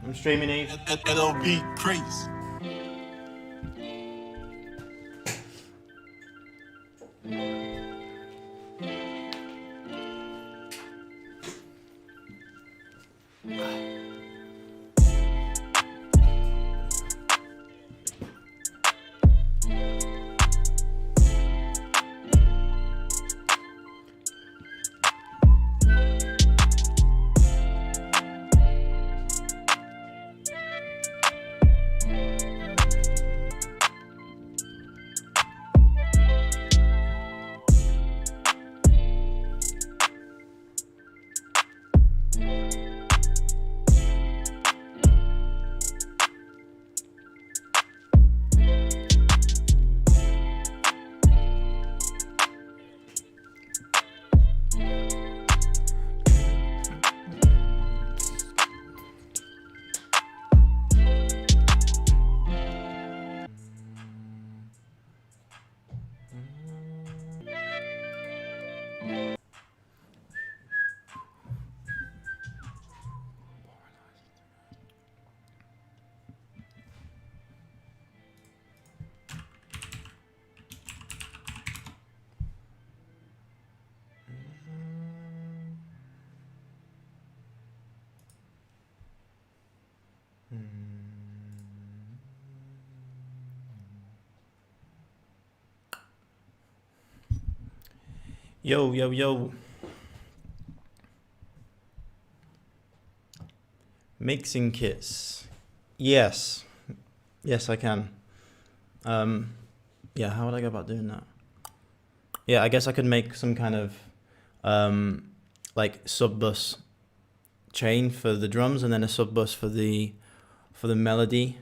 I'm streaming Eve. LOB praise. Yo, yo, yo. Mixing kits. Yes. Yes, I can. Yeah, how would I go about doing that? Yeah, I guess I could make some kind of like sub bus chain for the drums and then a sub bus for the melody.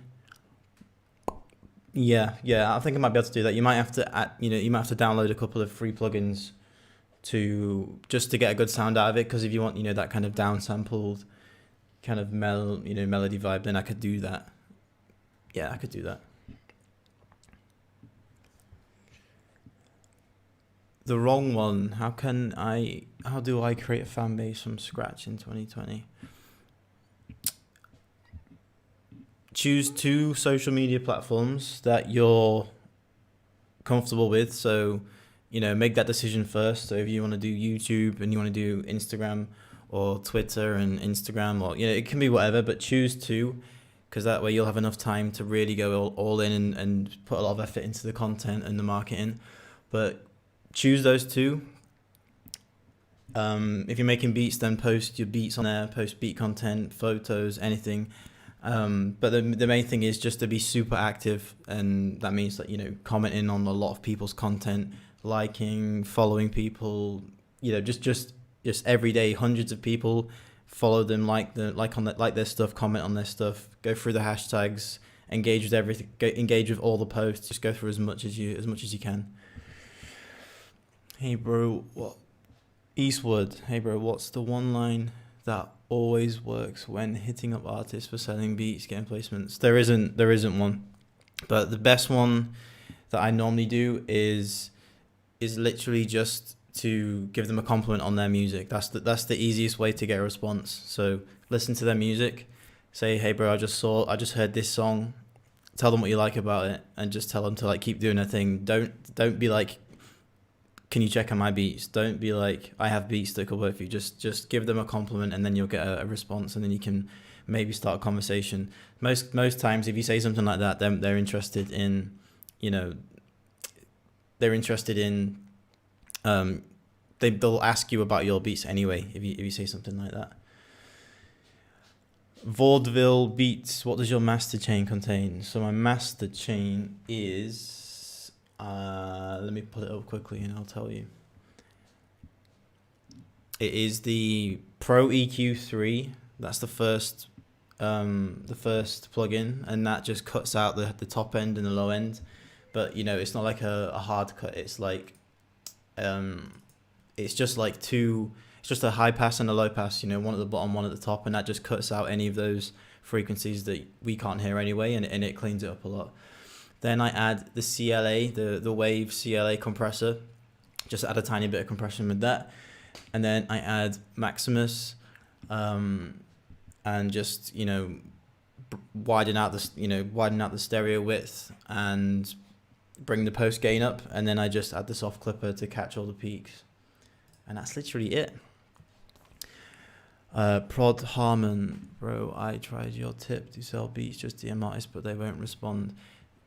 Yeah, I think I might be able to do that. You might have to add, you might have to download a couple of free plugins to get a good sound out of it, because if you want, that kind of downsampled kind of melody vibe, then I could do that. Yeah, I could do that. The wrong one. How do I create a fan base from scratch in 2020? Choose 2 social media platforms that you're comfortable with. So, make that decision first. So if you want to do YouTube and you want to do Instagram or Twitter and Instagram, or, it can be whatever, but choose 2, because that way you'll have enough time to really go all in and put a lot of effort into the content and the marketing. But choose those 2. If you're making beats, then post your beats on there, post beat content, photos, anything. But the main thing is just to be super active, and that means that, commenting on a lot of people's content, liking, following people, just every day, hundreds of people, follow them, like their stuff, comment on their stuff, go through the hashtags, engage with everything, engage with all the posts, just go through as much as you can. Hey bro, what? Eastwood, hey bro, what's the one line that always works when hitting up artists for selling beats, getting placements? There isn't one, but the best one that I normally do is literally just to give them a compliment on their music. That's the easiest way to get a response. So listen to their music, say, hey bro, I just heard this song, tell them what you like about it, and just tell them to keep doing their thing. Don't be like, can you check on my beats? Don't be like, I have beats that could work for you. Just give them a compliment, and then you'll get a response, and then you can maybe start a conversation. Most times, if you say something like that, they're interested in, they'll ask you about your beats anyway if you say something like that. Vaudeville beats. What does your master chain contain? So my master chain is. Let me pull it up quickly and I'll tell you. It is the Pro EQ3. That's the first plugin, and that just cuts out the top end and the low end. But it's not like a hard cut. It's like, it's just like two. It's just a high pass and a low pass. One at the bottom, one at the top, and that just cuts out any of those frequencies that we can't hear anyway, and it cleans it up a lot. Then I add the CLA, the Wave CLA compressor. Just add a tiny bit of compression with that. And then I add Maximus, and just, widen out the stereo width and bring the post gain up, and then I just add the soft clipper to catch all the peaks, and that's literally it. Prod Harmon, bro, I tried your tip to sell beats, just DM artists, but they won't respond.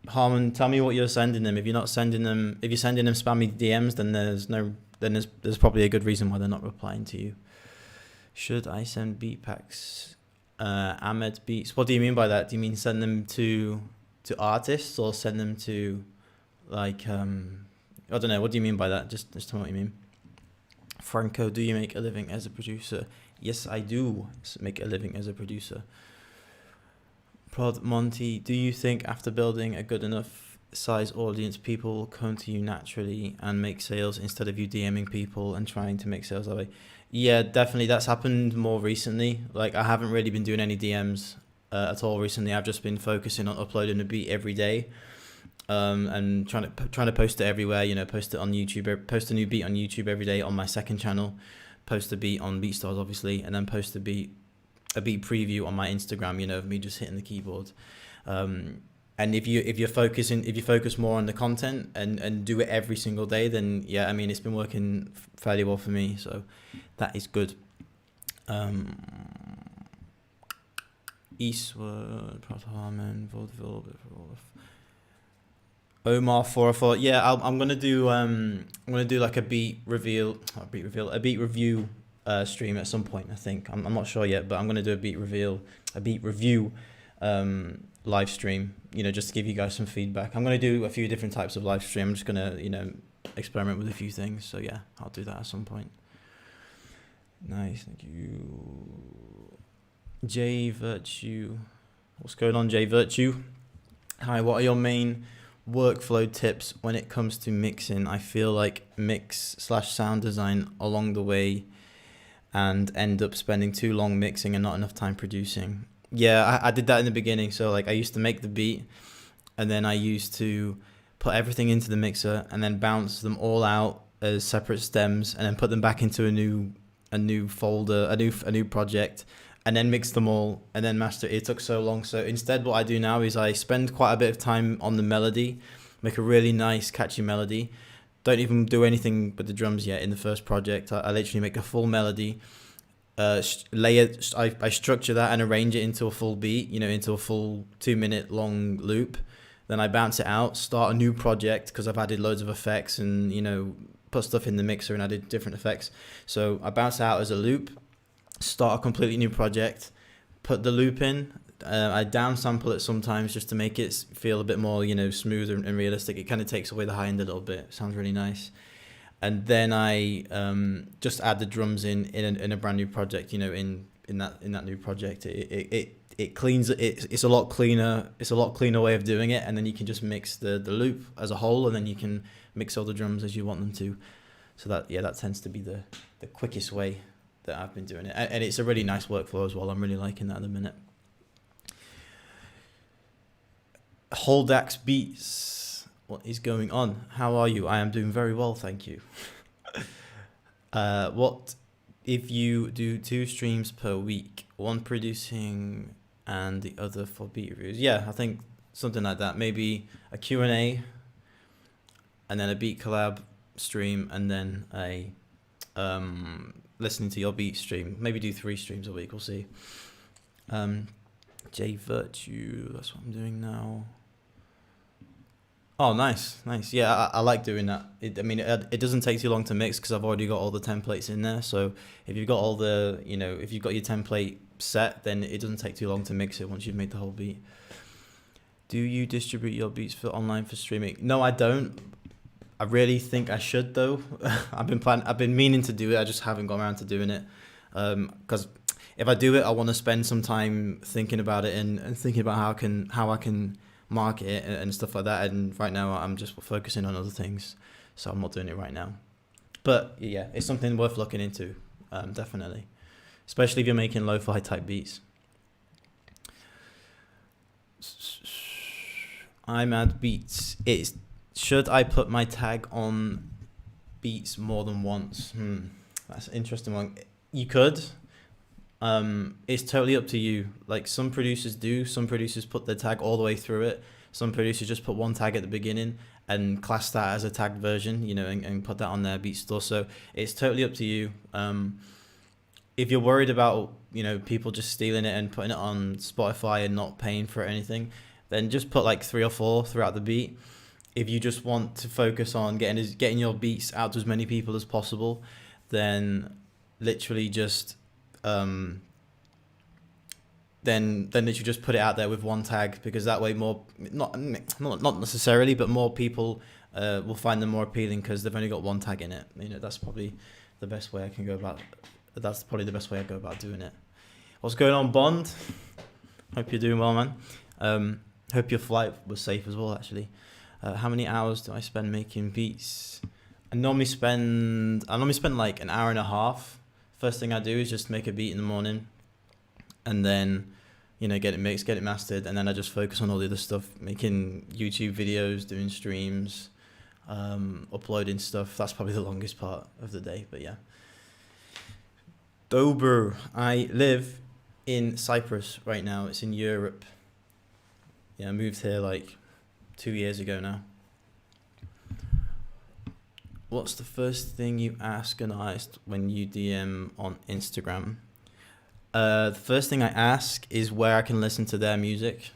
Harmon, tell me what you're sending them. If you're sending them spammy DMs, then there's probably a good reason why they're not replying to you. Should I send beat packs? Ahmed Beats. What do you mean by that? Do you mean send them to artists, or send them to like I don't know. What do you mean by that? Just tell me what you mean. Franco, do you make a living as a producer? Yes, I do make a living as a producer. Prod Monty, do you think after building a good enough size audience, people will come to you naturally and make sales instead of you DMing people and trying to make sales that way? Yeah, definitely. That's happened more recently. Like, I haven't really been doing any DMs at all recently. I've just been focusing on uploading a beat every day, and trying to post it everywhere. You know, post it on YouTube. Post a new beat on YouTube every day on my second channel. Post a beat on BeatStars, obviously, and then post a beat preview on my Instagram. You know, of me just hitting the keyboard. And if you focus more on the content and do it every single day, then yeah, I mean, it's been working fairly well for me, so that is good. Eastwood, Prod Harmon, Vaudeville, Omar 404. Yeah, I'm gonna do like a beat review stream at some point. I think I'm not sure yet, but I'm gonna do a beat review live stream. You know, just to give you guys some feedback. I'm gonna do a few different types of live stream. I'm just gonna experiment with a few things. So yeah, I'll do that at some point. Nice, thank you. J Virtue, what's going on, J Virtue? Hi, what are your main workflow tips when it comes to mixing? I feel like mix/sound design along the way and end up spending too long mixing and not enough time producing. Yeah, I did that in the beginning. So like, I used to make the beat, and then I used to put everything into the mixer and then bounce them all out as separate stems, and then put them back into a new folder, a new project, and then mix them all and then master it. It took so long. So instead, what I do now is I spend quite a bit of time on the melody, make a really nice catchy melody. Don't even do anything with the drums yet in the first project. I literally make a full melody, I structure that and arrange it into a full beat, into a full 2-minute long loop. Then I bounce it out, start a new project, because I've added loads of effects and, put stuff in the mixer and added different effects. So I bounce it out as a loop, start a completely new project, put the loop in. I downsample it sometimes just to make it feel a bit more, smooth and realistic. It kind of takes away the high end a little bit. Sounds really nice. And then I just add the drums in a brand new project. In that new project, it cleans it. It's a lot cleaner. It's a lot cleaner way of doing it. And then you can just mix the loop as a whole, and then you can mix all the drums as you want them to. So that tends to be the quickest way that I've been doing it, and it's a really nice workflow as well. I'm really liking that at the minute. Holdax Beats, what is going on? How are you? I am doing very well, thank you. What if you do 2 streams per week, one producing and the other for beat reviews? Yeah, I think something like that. Maybe a Q&A, and then a beat collab stream, and then a listening to your beat stream. Maybe do 3 streams a week, we'll see. J Virtue, that's what I'm doing now. Oh, nice. Yeah, I like doing that. It doesn't take too long to mix because I've already got all the templates in there. So if you've got if you've got your template set, then it doesn't take too long to mix it once you've made the whole beat. Do you distribute your beats online for streaming? No, I don't. I really think I should though. I've been meaning to do it. I just haven't got around to doing it. Because if I do it, I want to spend some time thinking about it and thinking about how I can market it and stuff like that. And right now I'm just focusing on other things, so I'm not doing it right now. But yeah, it's something worth looking into, definitely, especially if you're making lo-fi type beats. I'm at beats. Should I put my tag on beats more than once? That's an interesting one. You could. It's totally up to you. Like some producers do, some producers put their tag all the way through it. Some producers just put one tag at the beginning and class that as a tagged version, and put that on their beat store. So it's totally up to you. If you're worried about, people just stealing it and putting it on Spotify and not paying for it or anything, then just put like 3 or 4 throughout the beat. If you just want to focus on getting your beats out to as many people as possible, then literally just then literally just put it out there with one tag, because that way more not necessarily, but more people will find them more appealing because they've only got one tag in it. That's probably the best way I can go about. That's probably the best way I go about doing it. What's going on, Bond? Hope you're doing well, man. Hope your flight was safe as well, actually. How many hours do I spend making beats? I normally spend like an hour and a half. First thing I do is just make a beat in the morning, and then get it mixed, get it mastered, and then I just focus on all the other stuff, making YouTube videos, doing streams, uploading stuff. That's probably the longest part of the day, but yeah. Dober, I live in Cyprus right now. It's in Europe. Yeah, I moved here like 2 years ago now. What's the first thing you ask an artist when you DM on Instagram? The first thing I ask is where I can listen to their music.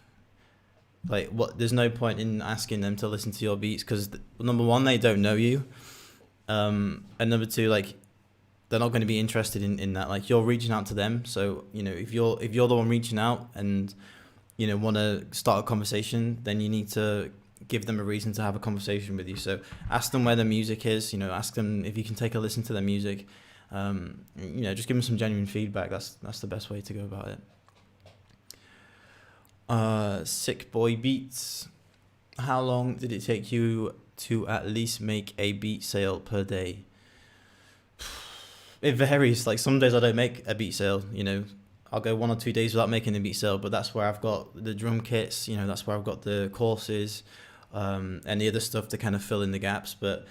Like, there's no point in asking them to listen to your beats because number one, they don't know you, and number two, like, they're not going to be interested in that. Like, you're reaching out to them, so if you're the one reaching out and want to start a conversation, then you need to give them a reason to have a conversation with you. So ask them where their music is. Ask them if you can take a listen to their music. Just give them some genuine feedback. That's the best way to go about it. Sick Boy Beats. How long did it take you to at least make a beat sale per day? It varies. Like, some days I don't make a beat sale. I'll go 1 or 2 days without making a beat sale, but that's where I've got the drum kits. That's where I've got the courses, and the other stuff to kind of fill in the gaps. But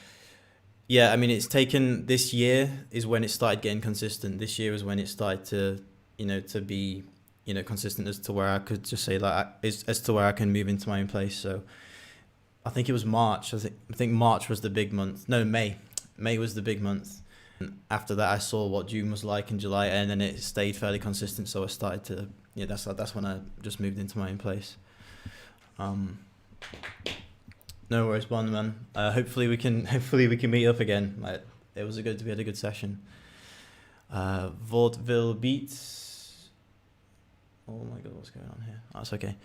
yeah, I mean, it's taken, this year is when it started getting consistent. This year is when it started to be, consistent as to where I could just say as to where I can move into my own place. So I think it was March. I think March was the big month. No, May. May was the big month. After that, I saw what June was like in July, and then it stayed fairly consistent. So I started to, that's when I just moved into my own place. No worries, Bond, man. Hopefully we can meet up again. We had a good session. Vaudeville Beats. Oh my god, what's going on here? That's okay.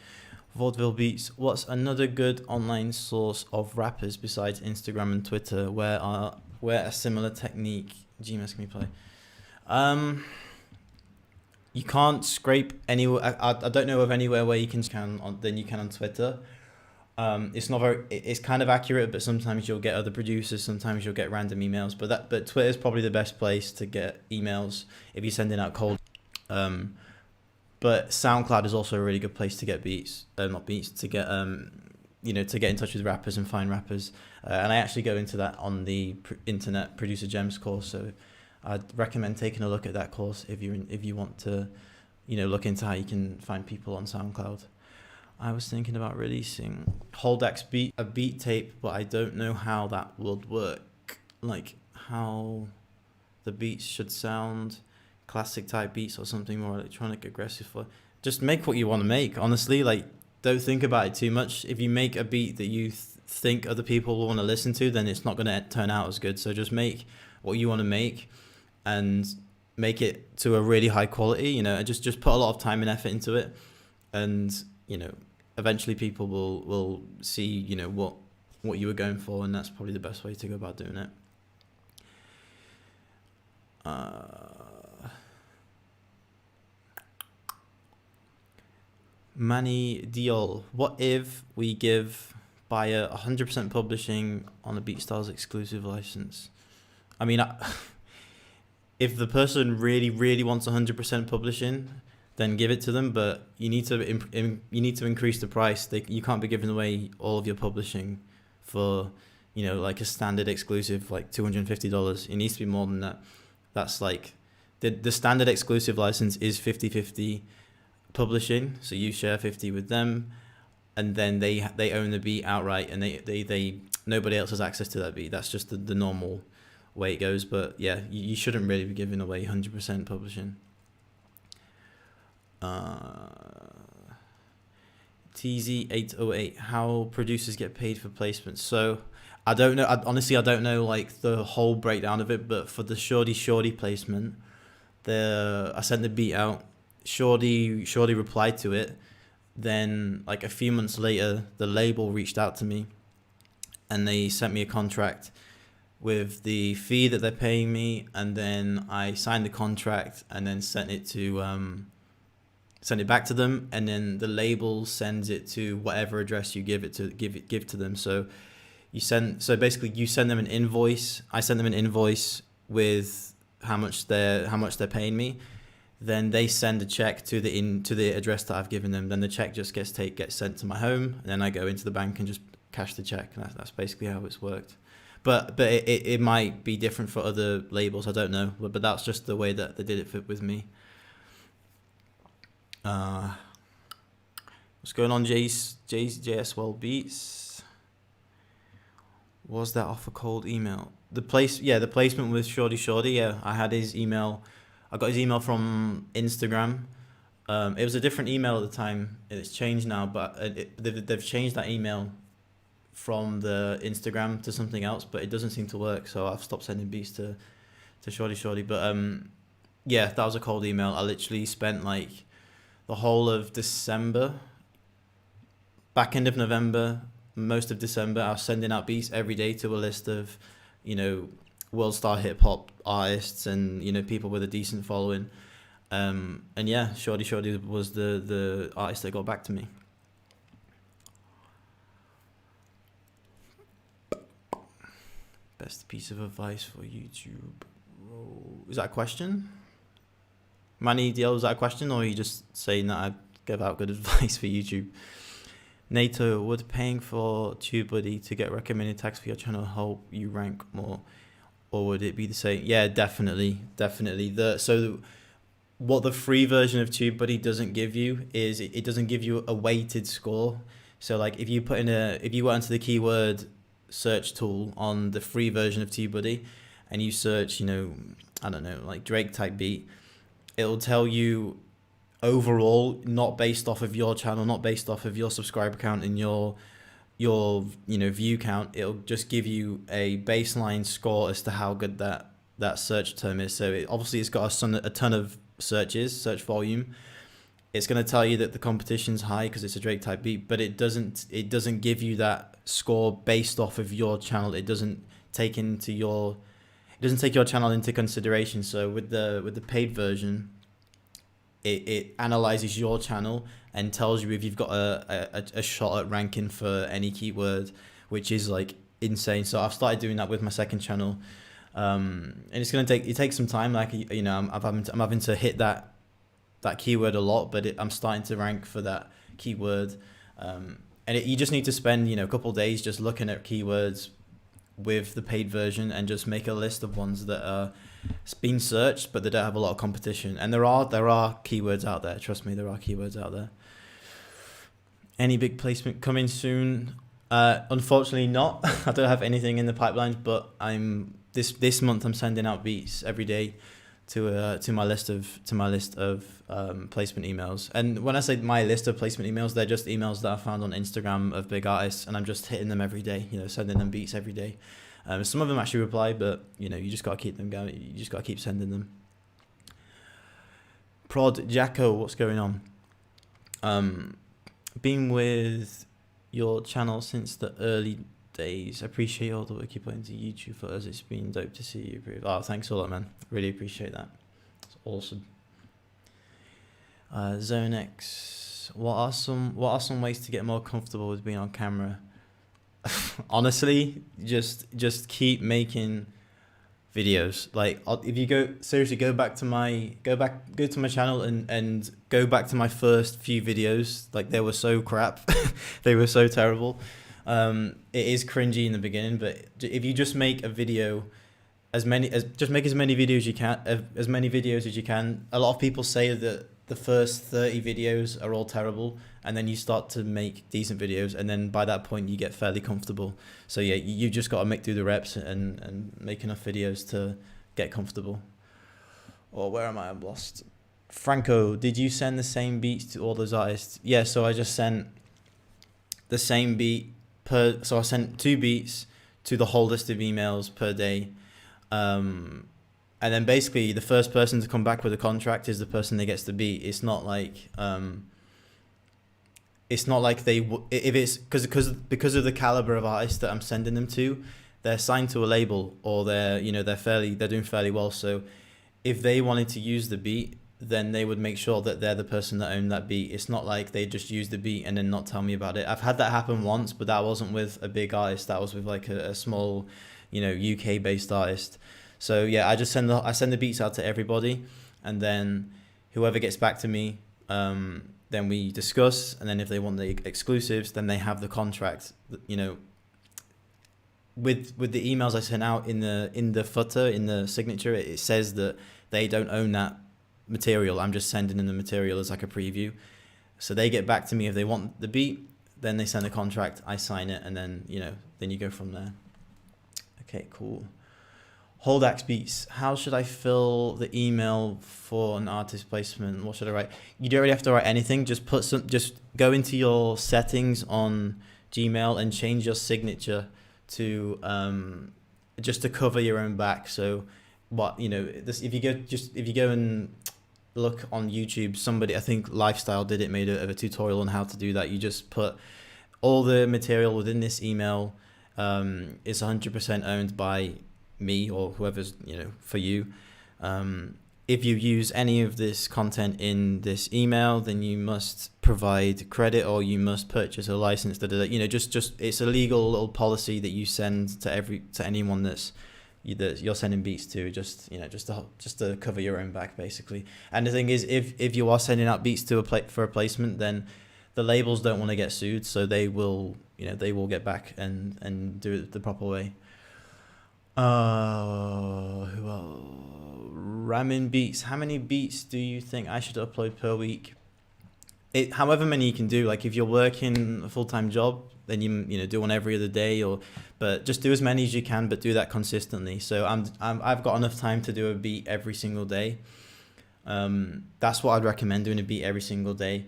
Vaudeville Beats. What's another good online source of rappers besides Instagram and Twitter where a similar technique GMS can be play? You can't scrape anywhere. I don't know of anywhere where you can than you can on Twitter. It's kind of accurate, but sometimes you'll get other producers, sometimes you'll get random emails, but Twitter is probably the best place to get emails if you're sending out cold. But SoundCloud is also a really good place to get beats, not beats, to get to get in touch with rappers and find rappers. And I actually go into that on the Internet Producer Gems course, so I'd recommend taking a look at that course if you want to, look into how you can find people on SoundCloud. I was thinking about releasing Holdak's a beat tape, but I don't know how that would work. Like, how the beats should sound, classic type beats or something more electronic, aggressive. Just make what you want to make, honestly. Like, don't think about it too much. If you make a beat that you think other people will want to listen to, then it's not going to turn out as good. So just make what you want to make and make it to a really high quality, and just put a lot of time and effort into it. And eventually people will see, what you were going for, and that's probably the best way to go about doing it. Manny Diol, what if we give buyer 100% publishing on a BeatStars exclusive license? I mean, if the person really, really wants 100% publishing, then give it to them, but you need to increase the price. You can't be giving away all of your publishing for, like a standard exclusive, like $250. It needs to be more than that. That's like the standard exclusive license is 50-50 publishing, so you share 50 with them, and then they own the beat outright, and they nobody else has access to that beat. That's just the normal way it goes. But yeah, you shouldn't really be giving away 100% publishing. TZ808, how producers get paid for placements. So I don't know. Honestly, I don't know like the whole breakdown of it. But for the Shorty placement, I sent the beat out. Shorty replied to it. Then like a few months later, the label reached out to me, and they sent me a contract with the fee that they're paying me, and then I signed the contract and then sent it back to them, and then the label sends it to whatever address you give to them. So basically you send them an invoice. I send them an invoice with how much they're paying me. Then they send a check to the address that I've given them. Then the check just gets sent to my home, and then I go into the bank and just cash the check. And that's basically how it's worked. But it might be different for other labels. I don't know. But that's just the way that they did it with me. What's going on, JSWell Beats? Was that off a cold email? The placement with Shorty. Yeah, I had his email. I got his email from Instagram. It was a different email at the time. It's changed now, but they've changed that email from the Instagram to something else, but it doesn't seem to work. So I've stopped sending beats to Shorty. But yeah, that was a cold email. I literally spent like the whole of December, back end of November, most of December, I was sending out beats every day to a list of, world star hip hop artists and, people with a decent following. And yeah, Shorty was the artist that got back to me. Best piece of advice for YouTube. Is that a question? Manny DL, is that a question, or are you just saying that I give out good advice for YouTube? NATO, would paying for Tubebuddy to get recommended tags for your channel help you rank more, or would it be the same? Yeah, definitely. So what the free version of Tubebuddy doesn't give you is it doesn't give you a weighted score. So like if you went into the keyword search tool on the free version of Tubebuddy and you search, I don't know, like Drake type beat, it'll tell you overall, not based off of your channel, not based off of your subscriber count and your view count. It'll just give you a baseline score as to how good that search term is. So it's got a ton of search volume. It's going to tell you that the competition's high because it's a Drake type beat, but it doesn't give you that score based off of your channel. It doesn't take your channel into consideration. So with the paid version, it analyzes your channel and tells you if you've got a shot at ranking for any keyword, which is like insane. So I've started doing that with my second channel, and it takes some time. Like I'm having to hit that keyword a lot, but I'm starting to rank for that keyword, and you just need to spend a couple of days just looking at keywords with the paid version and just make a list of ones that are being searched but they don't have a lot of competition. And there are keywords out there. Trust me, there are keywords out there. Any big placement coming soon? Unfortunately not. I don't have anything in the pipeline, but this month I'm sending out beats every day to my list of placement emails. And when I say my list of placement emails, they're just emails that I found on Instagram of big artists, and I'm just hitting them every day, sending them beats every day. Some of them actually reply, but you just got to keep them going. You just got to keep sending them. Prod Jacko, what's going on? Been with your channel since the early days. Appreciate all the work you put into YouTube for us. It's been dope to see you improve. Oh, thanks a lot, man. Really appreciate that. It's awesome. Zone X, what are some ways to get more comfortable with being on camera? Honestly, just keep making videos. Like if you go to my channel and go back to my first few videos. Like they were so crap. They were so terrible. It is cringy in the beginning, but if you just make a video just make as many videos you can, as many videos as you can. A lot of people say that the first 30 videos are all terrible, and then you start to make decent videos, and then by that point you get fairly comfortable. So yeah, you just got to make through the reps and make enough videos to get comfortable. Or where am I? I'm lost. Franco, did you send the same beats to all those artists? Yeah, so I just sent the same beat so I sent 2 beats to the whole list of emails per day. And then basically the first person to come back with a contract is the person that gets the beat. It's not like if it's because of the caliber of artists that I'm sending them to, they're signed to a label, or they're doing fairly well. So if they wanted to use the beat, then they would make sure that they're the person that owned that beat. It's not like they just use the beat and then not tell me about it. I've had that happen once, but that wasn't with a big artist. That was with like a small, UK based artist. So yeah, I send the beats out to everybody, and then whoever gets back to me, then we discuss, and then if they want the exclusives, then they have the contract. With the emails I sent out in the footer, in the signature, it says that they don't own that material. I'm just sending in the material as like a preview. So they get back to me if they want the beat, then they send the contract, I sign it, and then then you go from there. Okay, cool. Holdax Beats, how should I fill the email for an artist placement? What should I write? You don't really have to write anything. Just just go into your settings on Gmail and change your signature to just to cover your own back. So if you go and look on YouTube, somebody, I think Lifestyle did it, made a tutorial on how to do that. You just put all the material within this email is 100% owned by me or whoever's for you. If you use any of this content in this email, then you must provide credit or you must purchase a license. Just it's a legal little policy that you send to anyone that you're sending beats to, just to cover your own back basically. And the thing is, if you are sending out beats for a placement, then the labels don't want to get sued, so they will get back and do it the proper way. Who else? Ramin Beats. How many beats do you think I should upload per week? However many you can do. Like if you're working a full-time job, then you do one every other day, but just do as many as you can, but do that consistently. So I've got enough time to do a beat every single day. That's what I'd recommend, doing a beat every single day.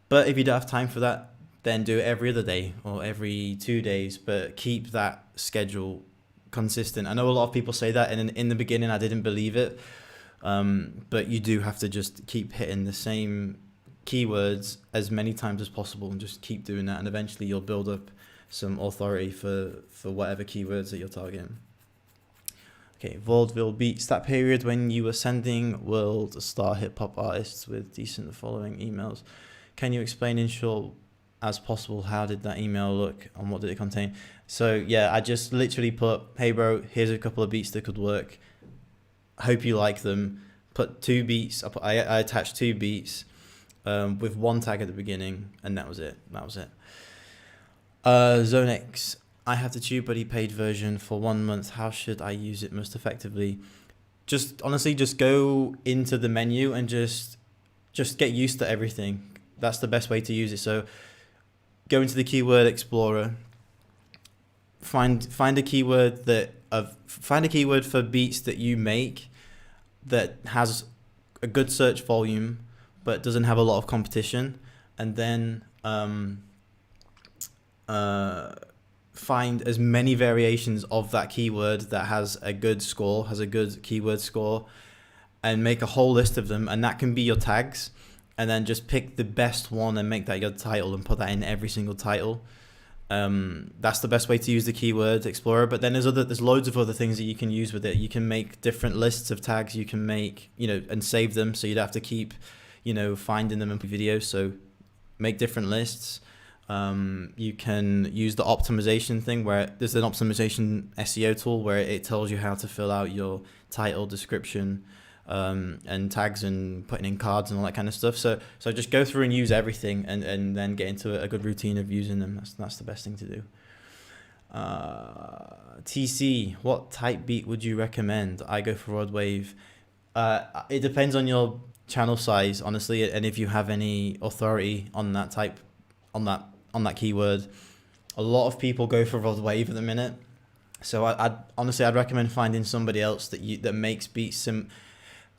But if you don't have time for that, then do it every other day or every 2 days, but keep that schedule consistent. I know a lot of people say that, and in the beginning I didn't believe it, but you do have to just keep hitting the same keywords as many times as possible and just keep doing that, and eventually you'll build up some authority for whatever keywords that you're targeting. Okay, Vaudeville Beats, that period when you were sending world star hip-hop artists with decent following emails, can you explain in short as possible how did that email look and what did it contain? So yeah, I just literally put, hey bro, here's a couple of beats that could work, hope you like them. Put 2 beats, I attached 2 beats with 1 tag at the beginning, and that was it. Zone X, I have the Tubebuddy paid version for 1 month. How should I use it most effectively? Just honestly, just go into the menu and just get used to everything. That's the best way to use it. So go into the keyword explorer, find a keyword for beats that you make that has a good search volume but doesn't have a lot of competition, and then find as many variations of that keyword that has a good keyword score, and make a whole list of them, and that can be your tags. And then just pick the best one and make that your title and put that in every single title. That's the best way to use the keyword explorer. But then there's loads of other things that you can use with it. You can make different lists of tags. You can make, and save them, so you don't have to keep, finding them in videos. So make different lists. You can use the optimization thing, where there's an optimization SEO tool where it tells you how to fill out your title, description, and tags and putting in cards and all that kind of stuff. So just go through and use everything, and then get into a good routine of using them. That's the best thing to do. TC, what type beat would you recommend? I go for rod wave. It depends on your channel size, honestly, and if you have any authority on that type, on that keyword. A lot of people go for rod wave at the minute, so I'd honestly recommend finding somebody else that makes beats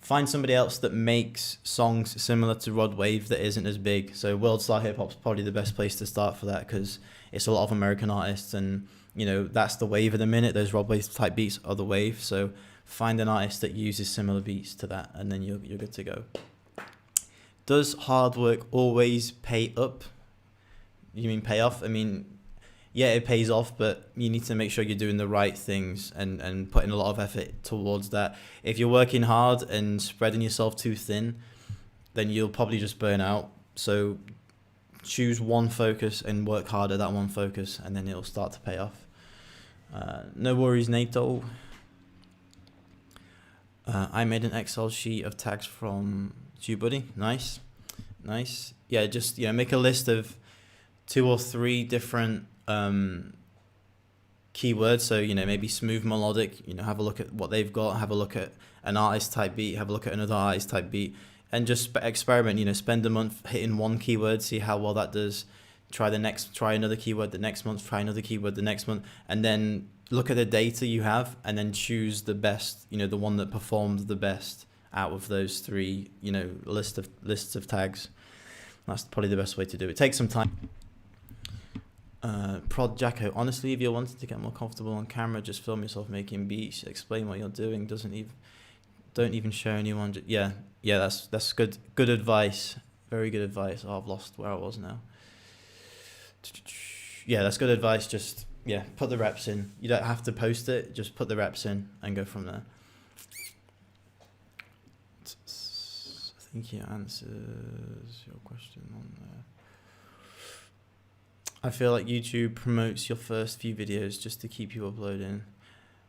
find somebody else that makes songs similar to rod wave that isn't as big. So World Star Hip Hop's probably the best place to start for that, because it's a lot of American artists, and that's the wave at the minute. Those rod wave type beats are the wave. So find an artist that uses similar beats to that, and then you're good to go. Does hard work always pay up? You mean pay off? I mean, yeah, it pays off, but you need to make sure you're doing the right things and putting a lot of effort towards that. If you're working hard and spreading yourself too thin, then you'll probably just burn out. So choose one focus and work hard at that one focus, and then it'll start to pay off. No worries, Nato. I made an Excel sheet of tags from Tubebuddy. Nice. Yeah, just make a list of 2 or 3 different keywords. So maybe smooth melodic. Have a look at what they've got. Have a look at an artist type beat. Have a look at another artist type beat, and just experiment. Spend a month hitting one keyword, see how well that does. Try another keyword the next month. Try another keyword the next month, and then look at the data you have, and then choose the best. The one that performed the best out of those 3. Lists of tags. That's probably the best way to do it. Take some time. Prod Jacko, honestly, if you're wanting to get more comfortable on camera, just film yourself making beats, explain what you're doing, don't even show anyone. Yeah, that's good advice, very good advice. I've lost where I was now. Yeah, that's good advice. Just put the reps in. You don't have to post it, just put the reps in and go from there. I think he answers your question on there. I feel like YouTube promotes your first few videos just to keep you uploading.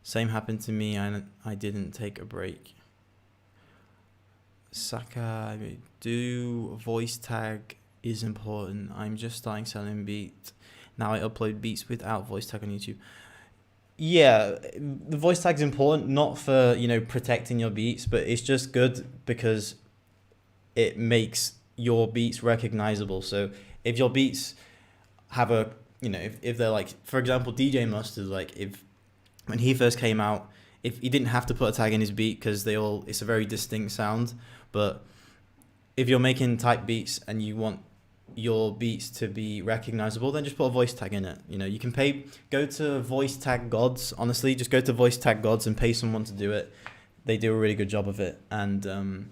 Same happened to me, and I didn't take a break. Saka, do voice tag is important. I'm just starting selling beats. Now I upload beats without voice tag on YouTube. Yeah, the voice tag's important, not for, protecting your beats, but it's just good because it makes your beats recognizable. So if your beats have a, if they're like, for example, DJ Mustard, like when he first came out, if he didn't have to put a tag in his beat because it's a very distinct sound. But if you're making type beats and you want your beats to be recognizable, then just put a voice tag in it. You can go to voice tag gods. Honestly, just go to voice tag gods and pay someone to do it. They do a really good job of it, and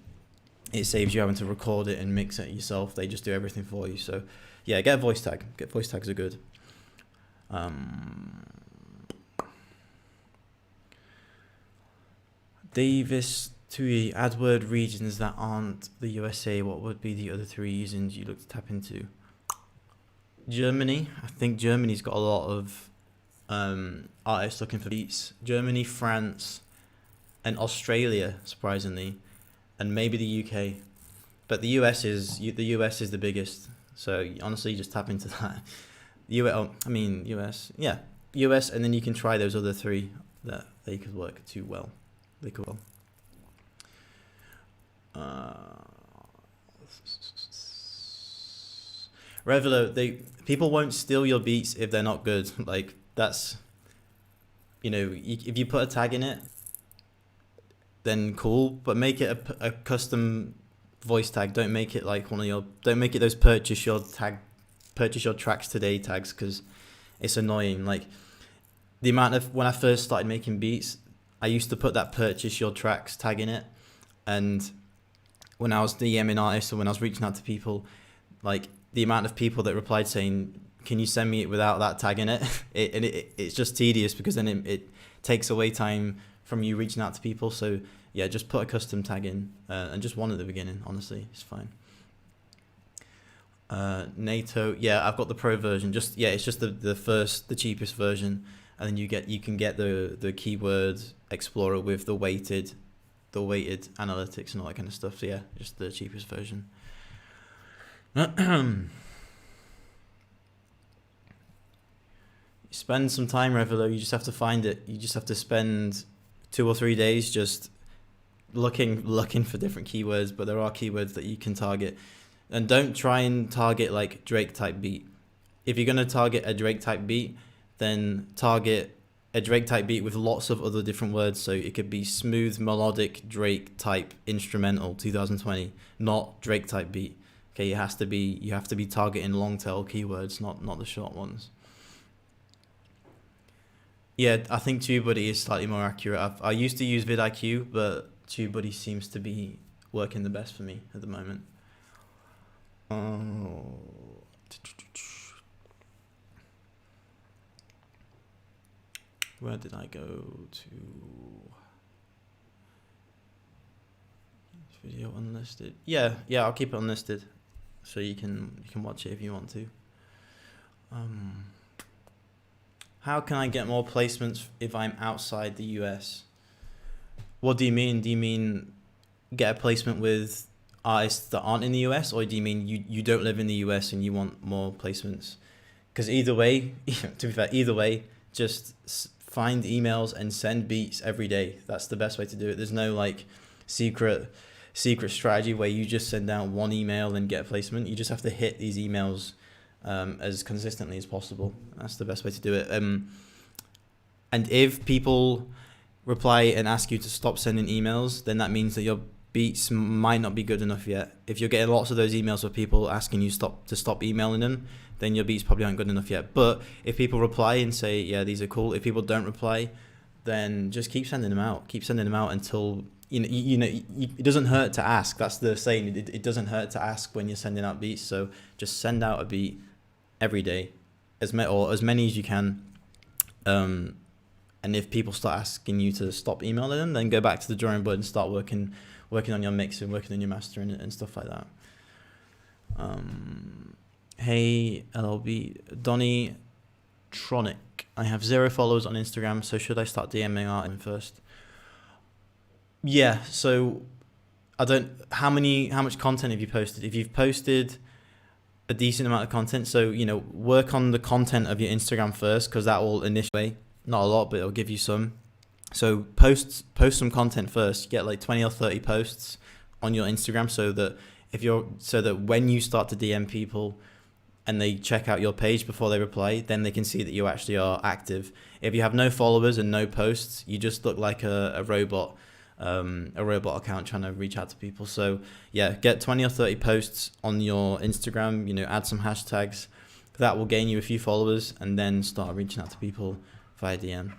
it saves you having to record it and mix it yourself. They just do everything for you. So yeah, get a voice tag. Voice tags are good. Davis Tui, add word regions that aren't the USA. What would be the other 3 regions you look to tap into? Germany. I think Germany's got a lot of artists looking for beats. Germany, France, and Australia, surprisingly, and maybe the UK. But the US is the biggest. So honestly, just tap into that. US. Yeah, US, and then you can try those other 3 that they could work too well. They could well. Revelo, people won't steal your beats if they're not good. Like that's, if you put a tag in it, then cool. But make it a custom voice tag. Don't make it like don't make it those purchase your tracks today tags, because it's annoying. Like the amount of, when I first started making beats, I used to put that purchase your tracks tag in it, and when I was DMing artists or when I was reaching out to people, like the amount of people that replied saying, can you send me it without that tag in it? It's just tedious, because then it takes away time from you reaching out to people. So yeah, just put a custom tag in, and just one at the beginning. Honestly, it's fine. NATO, yeah, I've got the pro version. It's just the cheapest version, and then you can get the keyword explorer with the weighted analytics and all that kind of stuff. So yeah, just the cheapest version. spend some time, Revelo. You just have to find it. You just have to spend 2 or 3 days just looking for different keywords, but there are keywords that you can target. And don't try and target like Drake type beat. If you're going to target a Drake type beat, then target a Drake type beat with lots of other different words. So it could be smooth, melodic, Drake type instrumental 2020, not Drake type beat. Okay, you have to be targeting long tail keywords, not the short ones. Yeah, I think Tubebuddy is slightly more accurate. I used to use vidIQ, but Tubebuddy seems to be working the best for me at the moment. Where did I go to? Video unlisted. Yeah, I'll keep it unlisted, so you can watch it if you want to. How can I get more placements if I'm outside the US? What do you mean? Do you mean get a placement with artists that aren't in the US, or do you mean you don't live in the US and you want more placements? Because either way, to be fair, either way, just find emails and send beats every day. That's the best way to do it. There's no like secret strategy where you just send out one email and get a placement. You just have to hit these emails as consistently as possible. That's the best way to do it. And if people reply and ask you to stop sending emails, then that means that your beats might not be good enough yet. If you're getting lots of those emails of people asking you to stop emailing them, then your beats probably aren't good enough yet. But if people reply and say, yeah, these are cool, if people don't reply, then just keep sending them out. Keep sending them out until, it doesn't hurt to ask. That's the saying. It doesn't hurt to ask when you're sending out beats. So just send out a beat every day, as many as you can. And if people start asking you to stop emailing them, then go back to the drawing board and start working on your mix and working on your mastering and stuff like that. Hey, LLB, Donny Tronic. I have 0 followers on Instagram, so should I start DMing art first? Yeah, so how much content have you posted? If you've posted a decent amount of content, so, work on the content of your Instagram first, because that will initially, not a lot, but it'll give you some. So post some content first. Get like 20 or 30 posts on your Instagram, so that when you start to DM people and they check out your page before they reply, then they can see that you actually are active. If you have no followers and no posts, you just look like a robot account trying to reach out to people. So yeah, get 20 or 30 posts on your Instagram, add some hashtags. That will gain you a few followers, and then start reaching out to people via DM.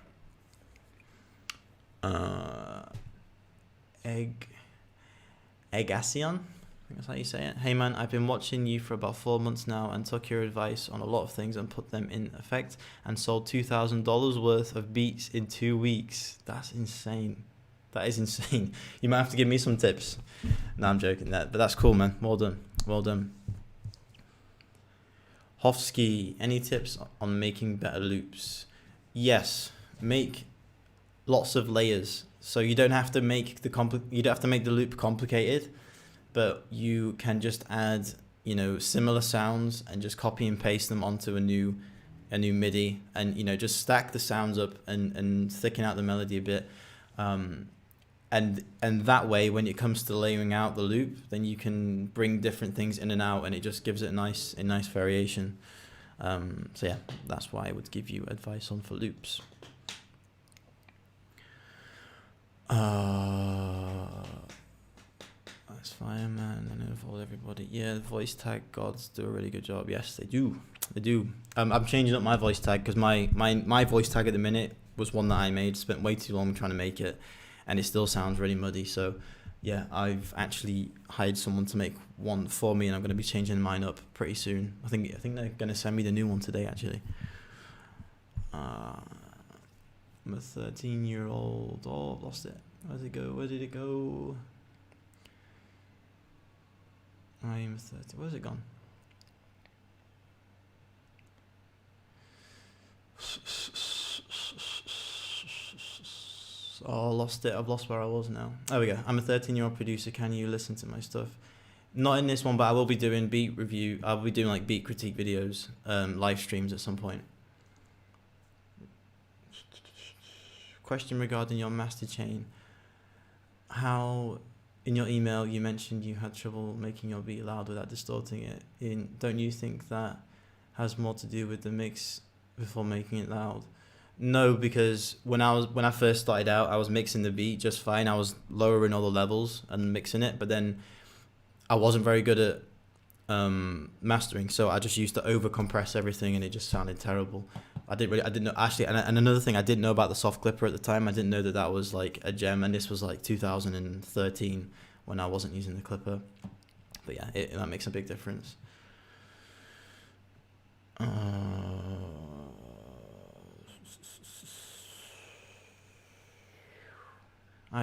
Eggacion, I think that's how you say it. Hey man, I've been watching you for about 4 months now and took your advice on a lot of things and put them in effect and sold $2,000 worth of beats in 2 weeks. That's insane. That is insane. You might have to give me some tips. No, I'm joking. But that's cool, man. Well done. Hofsky, any tips on making better loops? Yes, make lots of layers. So you don't have to make the loop complicated, but you can just add, similar sounds and just copy and paste them onto a new MIDI, and just stack the sounds up and thicken out the melody a bit. And that way, when it comes to layering out the loop, then you can bring different things in and out, and it just gives it a nice variation. So yeah, that's why I would give you advice on for loops. That's fine, man. I know for everybody. Yeah, the voice tag gods do a really good job. Yes, they do. I'm changing up my voice tag because my voice tag at the minute was one that I made. Spent way too long trying to make it, and it still sounds really muddy. So yeah, I've actually hired someone to make one for me, and I'm going to be changing mine up pretty soon. I think they're going to send me the new one today, actually. I'm a 13-year-old. Oh, I've lost it. Where did it go? I am 30. Where's it gone? Oh, I lost it. I've lost where I was now. There we go. I'm a 13-year-old producer. Can you listen to my stuff? Not in this one, but I will be doing beat review. I'll be doing like beat critique videos, live streams at some point. question regarding your master chain. How in your email you mentioned you had trouble making your beat loud without distorting it. Don't you think that has more to do with the mix before making it loud? No, because when I first started out, I was mixing the beat just fine. I was lowering all the levels and mixing it, but then I wasn't very good at mastering, so I just used to over compress everything, and it just sounded terrible. I didn't know actually, and another thing, I didn't know about the soft clipper at the time. I didn't know that was like a gem, and this was like 2013 when I wasn't using the clipper. But yeah, that makes a big difference. I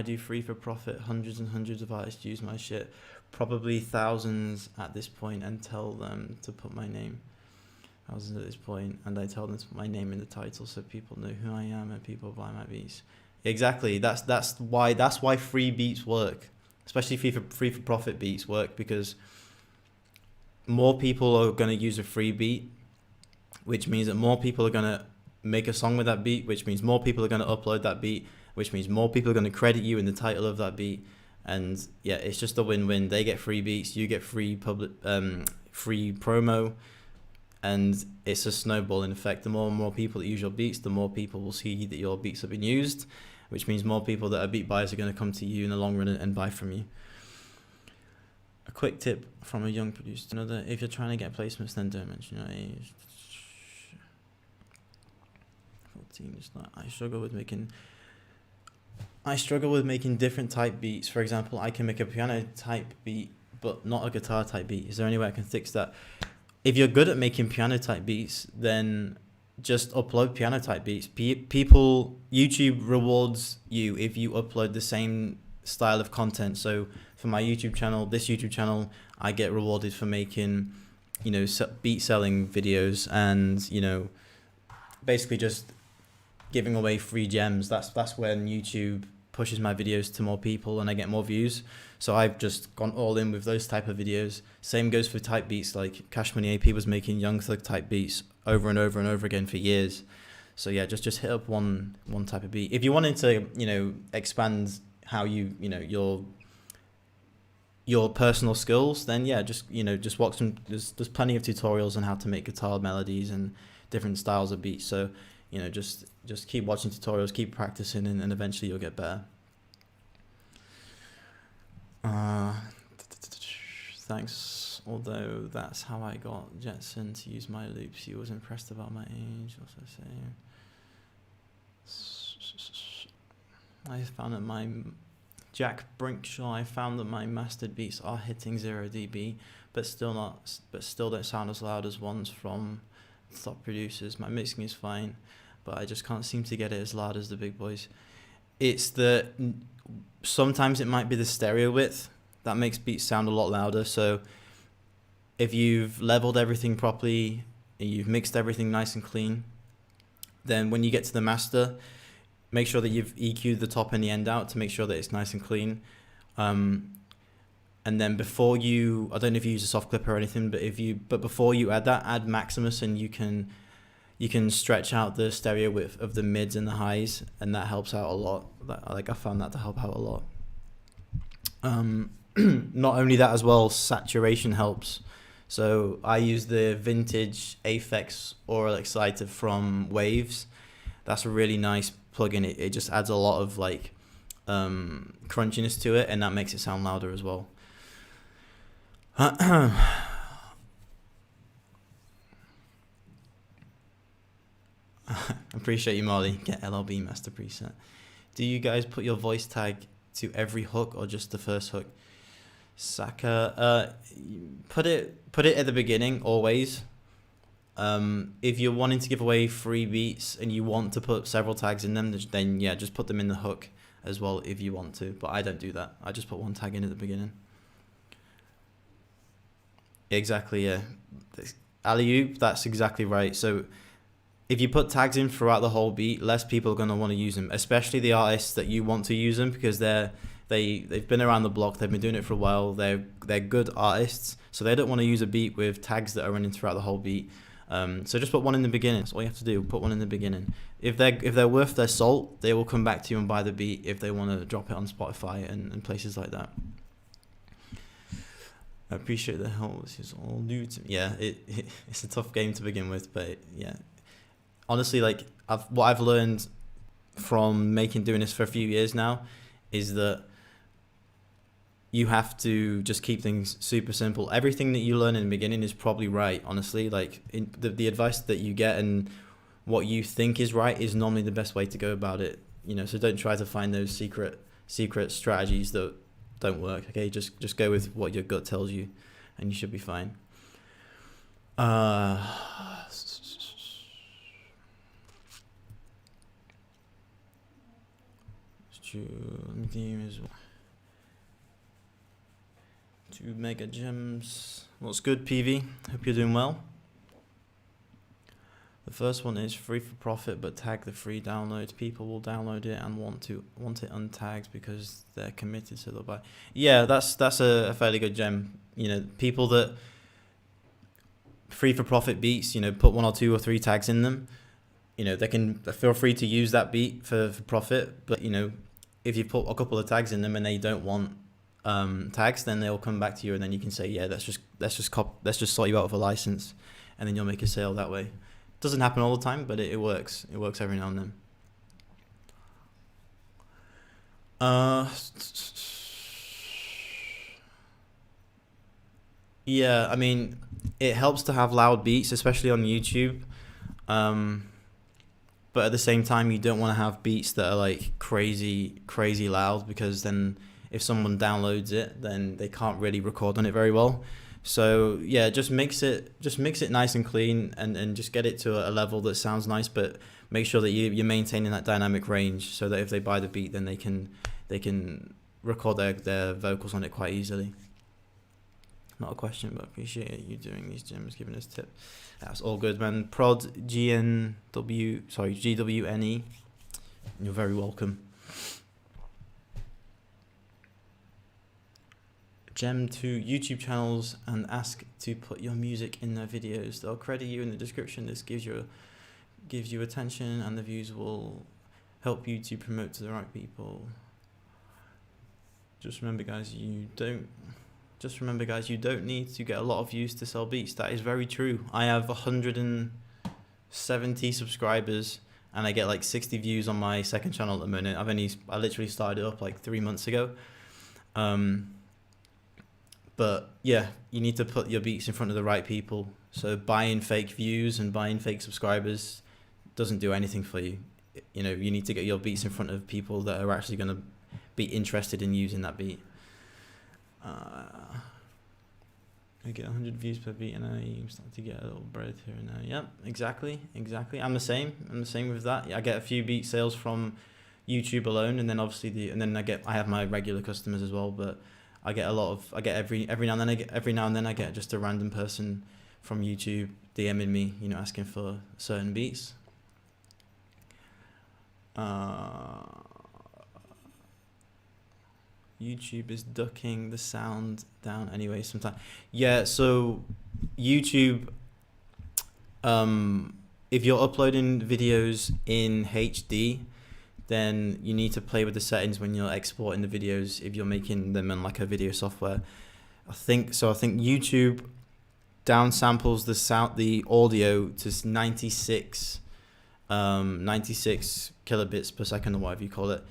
do free for profit. Hundreds and hundreds of artists use my shit. Probably thousands at this point, and tell them to put my name. Thousands at this point, and I tell them to put my name in the title so people know who I am and people buy my beats. Exactly. That's why free beats work, especially free for profit beats work, because more people are going to use a free beat, which means that more people are going to make a song with that beat, which means more people are going to upload that beat, which means more people are going to credit you in the title of that beat. And yeah, it's just a win-win. They get free beats, you get free free promo, and it's a snowballing effect. The more and more people that use your beats, the more people will see that your beats have been used, which means more people that are beat buyers are going to come to you in the long run and buy from you. A quick tip from a young producer: you know that if you're trying to get placements, then don't mention your age. 14 is not. I struggle with making different type beats. For example, I can make a piano type beat, but not a guitar type beat. Is there any way I can fix that? If you're good at making piano type beats, then just upload piano type beats. YouTube rewards you if you upload the same style of content. So for my YouTube channel, this YouTube channel, I get rewarded for making, beat selling videos, and, basically just giving away free gems. That's when YouTube pushes my videos to more people and I get more views. So I've just gone all in with those type of videos. Same goes for type beats. Like Cash Money AP was making Young Thug type beats over and over and over again for years. So yeah, just hit up one type of beat. If you wanted to, expand how your personal skills, then yeah, just watch some. There's plenty of tutorials on how to make guitar melodies and different styles of beats. So just keep watching tutorials, keep practicing, and eventually you'll get better. Thanks. Although that's how I got Jetson to use my loops. He was impressed about my age. Also saying, I found that my mastered beats are hitting 0 dB, but still don't sound as loud as ones from top producers. My mixing is fine, but I just can't seem to get it as loud as the big boys. Sometimes it might be the stereo width that makes beats sound a lot louder. So if you've leveled everything properly, you've mixed everything nice and clean, then when you get to the master, make sure that you've EQ'd the top and the end out to make sure that it's nice and clean. And then before I don't know if you use a soft clipper or anything, but before you add Maximus, and you can stretch out the stereo width of the mids and the highs, and that helps out a lot. I found that to help out a lot. Not only that as well, saturation helps. So I use the vintage Aphex Aural Exciter from Waves. That's a really nice plugin. It just adds a lot of crunchiness to it, and that makes it sound louder as well. Appreciate you, Molly. Get LLB master preset. Do you guys put your voice tag to every hook or just the first hook? Saka, put it at the beginning always. If you're wanting to give away free beats and you want to put several tags in them, then yeah, just put them in the hook as well if you want to. But I don't do that. I just put one tag in at the beginning. Exactly, yeah. Alley-oop, that's exactly right. So if you put tags in throughout the whole beat, less people are going to want to use them, especially the artists that you want to use them, because they've been around the block, they've been doing it for a while, they're good artists, so they don't want to use a beat with tags that are running throughout the whole beat. So just put one in the beginning. That's all you have to do. Put one in the beginning. If they're worth their salt, they will come back to you and buy the beat if they want to drop it on Spotify and places like that. I appreciate the help. This is all new to me. Yeah, it's a tough game to begin with, but yeah, honestly, like what I've learned from doing this for a few years now is that you have to just keep things super simple. Everything that you learn in the beginning is probably right, honestly. Like the advice that you get and what you think is right is normally the best way to go about it. So don't try to find those secret strategies that don't work. Okay, just go with what your gut tells you, and you should be fine. Two mega gems. What's good, PV? Hope you're doing well. The first one is free for profit, but tag the free downloads. People will download it and want it untagged because they're committed to the buy. Yeah, that's a fairly good gem. People that free for profit beats, put 1 or 2 or 3 tags in them. They can feel free to use that beat for profit, but if you put a couple of tags in them and they don't want tags, then they'll come back to you, and then you can say, yeah, let's just sort you out of a license, and then you'll make a sale that way. Doesn't happen all the time, but it works. It works every now and then. Yeah, I mean, it helps to have loud beats, especially on YouTube. But at the same time, you don't want to have beats that are like crazy loud, because then if someone downloads it, then they can't really record on it very well. So yeah, just mix it nice and clean, and just get it to a level that sounds nice, but make sure that you're maintaining that dynamic range, so that if they buy the beat, then they can record their vocals on it quite easily. Not a question, but appreciate you doing these gems, giving us tips. That's all good, man. Prod GWNE. You're very welcome. Gem to YouTube channels and ask to put your music in their videos. They'll credit you in the description. This gives you attention, and the views will help you to promote to the right people. Just remember, guys, you don't need to get a lot of views to sell beats. That is very true. I have 170 subscribers, and I get like 60 views on my second channel at the minute. I literally started it up like 3 months ago. But yeah, you need to put your beats in front of the right people. So buying fake views and buying fake subscribers doesn't do anything for you. You need to get your beats in front of people that are actually going to be interested in using that beat. I get 100 views per beat, and I'm starting to get a little bread here and there. Yep, exactly. I'm the same with that. I get a few beat sales from YouTube alone, and then obviously I have my regular customers as well, but I get every now and then I get just a random person from YouTube DMing me, asking for certain beats. YouTube is ducking the sound down anyway sometimes. Yeah, so YouTube, if you're uploading videos in HD, then you need to play with the settings when you're exporting the videos, if you're making them in like a video software. I think YouTube downsamples the audio to 96 kilobits per second, or whatever you call it.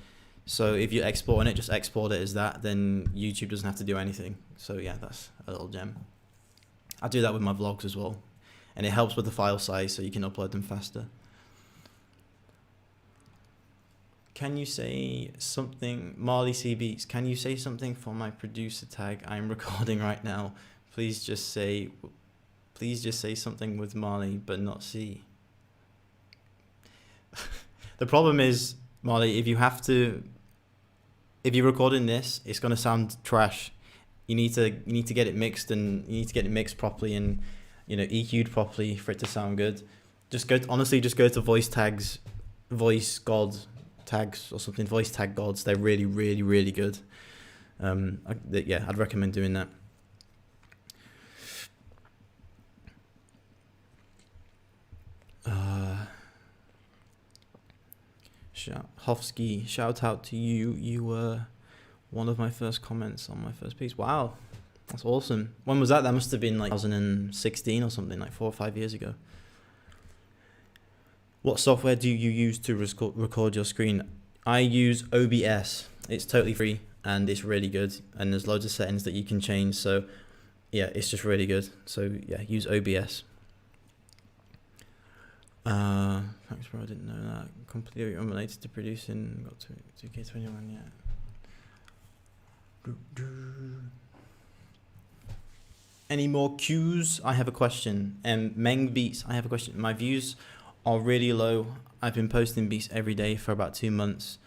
So if you're exporting it, just export it as that, then YouTube doesn't have to do anything. So yeah, that's a little gem. I do that with my vlogs as well, and it helps with the file size, so you can upload them faster. Can you say something, Marley C Beats, can you say something for my producer tag? I'm recording right now. Please just say something with Marley, but not C. The problem is, Marley, if you're recording this, it's gonna sound trash. You need to get it mixed, and you need to get it mixed properly, and EQ'd properly for it to sound good. Just go to voice tags, voice god tags or something, voice tag gods. They're really, really, really good. I'd recommend doing that. Hofsky, shout out to you. You were one of my first comments on my first piece. Wow, that's awesome. When was that? That must have been like 2016 or something, like 4 or 5 years ago. What software do you use to record your screen? I use OBS. It's totally free and it's really good. And there's loads of settings that you can change. So yeah, it's just really good. So yeah, use OBS. Thanks, bro. I didn't know that. Completely unrelated to producing. Got to 2K21 yet. Any more cues? I have a question. Meng Beats, I have a question. My views are really low. I've been posting beats every day for about 2 months,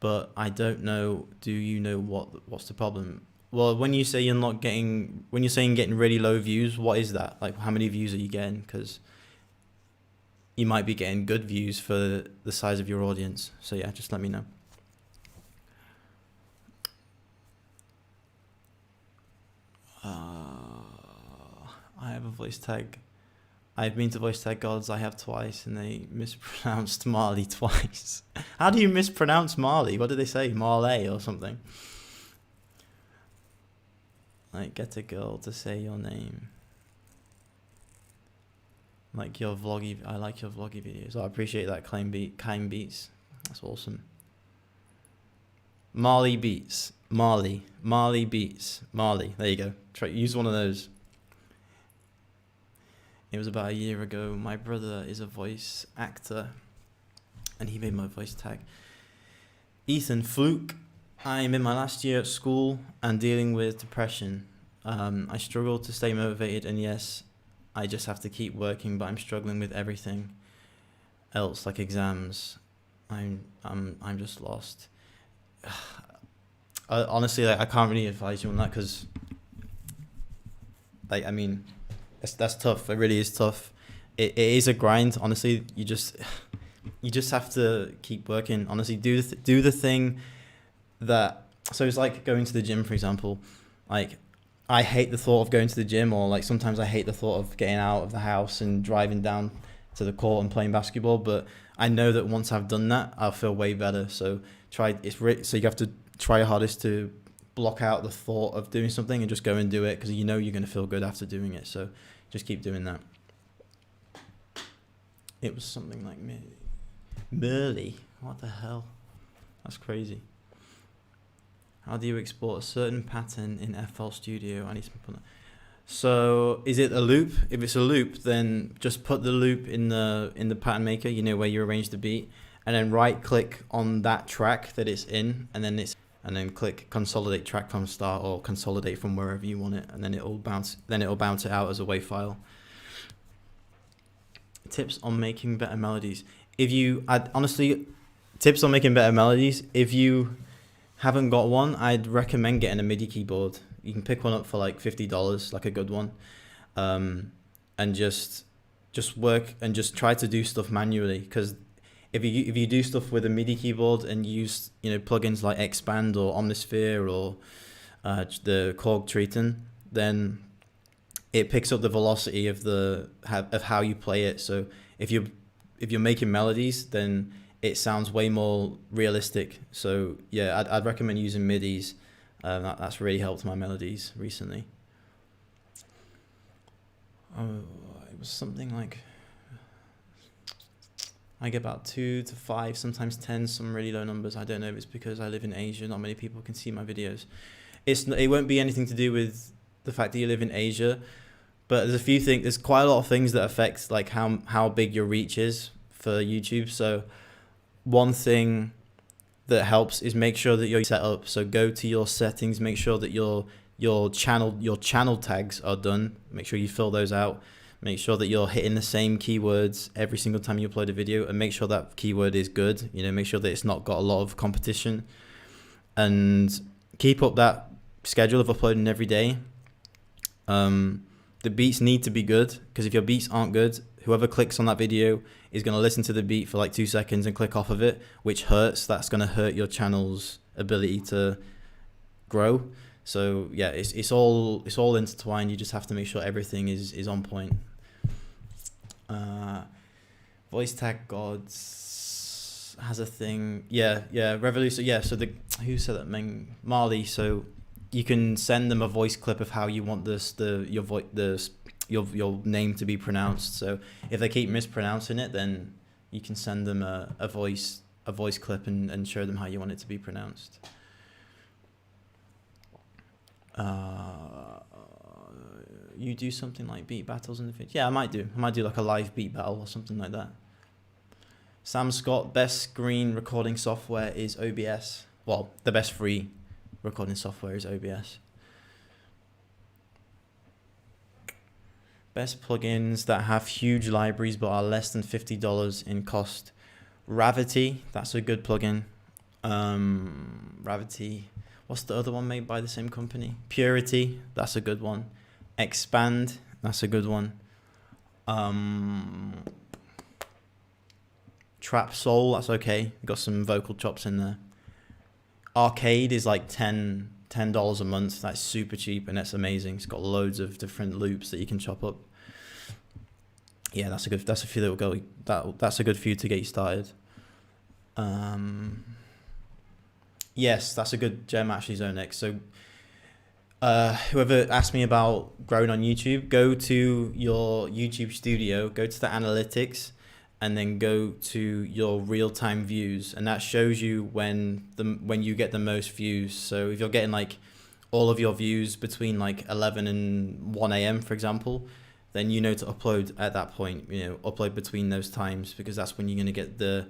but I don't know. Do you know what's the problem? Well, when you say getting really low views, what is that? Like, how many views are you getting? Because you might be getting good views for the size of your audience. So yeah, just let me know. I have a voice tag. I've been to voice tag gods. I have twice, and they mispronounced Marley twice. How do you mispronounce Marley? What did they say? Marley or something? Like, get a girl to say your name. Like your vloggy. I like your vloggy videos. I appreciate that. Kind beats. That's awesome. Marley beats. Marley beats. Marley. There you go. Use one of those. It was about a year ago. My brother is a voice actor and he made my voice tag. Ethan, fluke. I'm in my last year at school and dealing with depression. I struggle to stay motivated, and yes, I just have to keep working, but I'm struggling with everything else, like exams. I'm just lost. Honestly, like, I can't really advise you on that, because like, I mean, that's tough. It really is tough. It is a grind. Honestly, you just have to keep working. Honestly, do the thing that. So it's like going to the gym, for example. Like, I hate the thought of going to the gym, or like sometimes I hate the thought of getting out of the house and driving down to the court and playing basketball. But I know that once I've done that, I'll feel way better. So so you have to try your hardest to block out the thought of doing something and just go and do it, because you know you're going to feel good after doing it. So just keep doing that. It was something like Merly. What the hell? That's crazy. How do you export a certain pattern in FL Studio? I need some. So is it a loop? If it's a loop, then just put the loop in the pattern maker, you know, where you arrange the beat, and then right click on that track that it's in, and then click consolidate track from start, or consolidate from wherever you want it, and then it'll bounce it out as a WAV file. Tips on making better melodies. Tips on making better melodies. If you haven't got one, I'd recommend getting a MIDI keyboard. You can pick one up for like $50, like a good one, and just work and just try to do stuff manually. Because if you do stuff with a MIDI keyboard and use, you know, plugins like Expand or Omnisphere or the Korg Triton, then it picks up the velocity of how you play it. So if you're making melodies, then it sounds way more realistic. So yeah, I'd recommend using MIDIs. That's really helped my melodies recently. It was something like, I get about 2 to 5, sometimes 10, some really low numbers. I don't know if it's because I live in Asia, not many people can see my videos. It won't be anything to do with the fact that you live in Asia, but there's quite a lot of things that affect like how big your reach is for YouTube. So one thing that helps is make sure that you're set up. So go to your settings, make sure that your channel tags are done. Make sure you fill those out. Make sure that you're hitting the same keywords every single time you upload a video, and make sure that keyword is good. You know, make sure that it's not got a lot of competition, and keep up that schedule of uploading every day. The beats need to be good, because if your beats aren't good, whoever clicks on that video is going to listen to the beat for like 2 seconds and click off of it, which hurts. That's going to hurt your channel's ability to grow. So yeah, it's all intertwined. You just have to make sure everything is on point. Voice Tag Gods has a thing. Yeah, Revolution. Yeah, so who said that? Marley. So you can send them a voice clip of how you want your name to be pronounced. So if they keep mispronouncing it, then you can send them a voice clip and show them how you want it to be pronounced. You do something like beat battles in the future? Yeah, I might do like a live beat battle or something like that. Sam Scott, best screen recording software is OBS. Well, the best free recording software is OBS. Best plugins that have huge libraries but are less than $50 in cost. Ravity, that's a good plugin. Ravity. What's the other one made by the same company? Purity, that's a good one. Expand, that's a good one. Trap Soul, that's okay. Got some vocal chops in there. Arcade is like $10 a month. That's super cheap and that's amazing. It's got loads of different loops that you can chop up. Yeah, that's a few that will go. That's a good few to get you started. Yes, that's a good gem actually, Zonex. So whoever asked me about growing on YouTube, go to your YouTube studio, go to the analytics, and then go to your real-time views, and that shows you when you get the most views. So if you're getting like all of your views between like 11 and 1 a.m. for example, then you know to upload at that point. Upload between those times, because that's when you're going to get the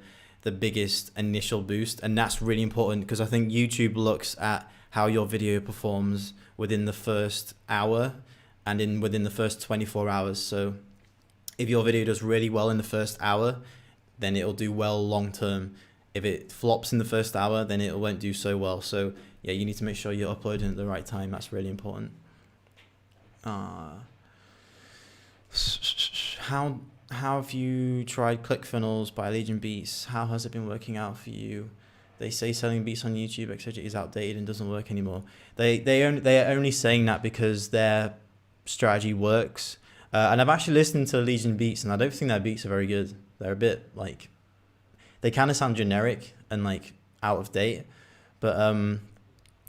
biggest initial boost. And that's really important, because I think YouTube looks at how your video performs within the first hour and within the first 24 hours. So if your video does really well in the first hour, then it'll do well long term. If it flops in the first hour, then it won't do so well. So yeah, you need to make sure you're uploading at the right time. That's really important. How have you tried ClickFunnels by Legion Beats? How has it been working out for you? They say selling beats on YouTube, etc., is outdated and doesn't work anymore. They are only saying that because their strategy works. And I've actually listened to Legion Beats, and I don't think their beats are very good. They're a bit like, they kind of sound generic and like out of date. But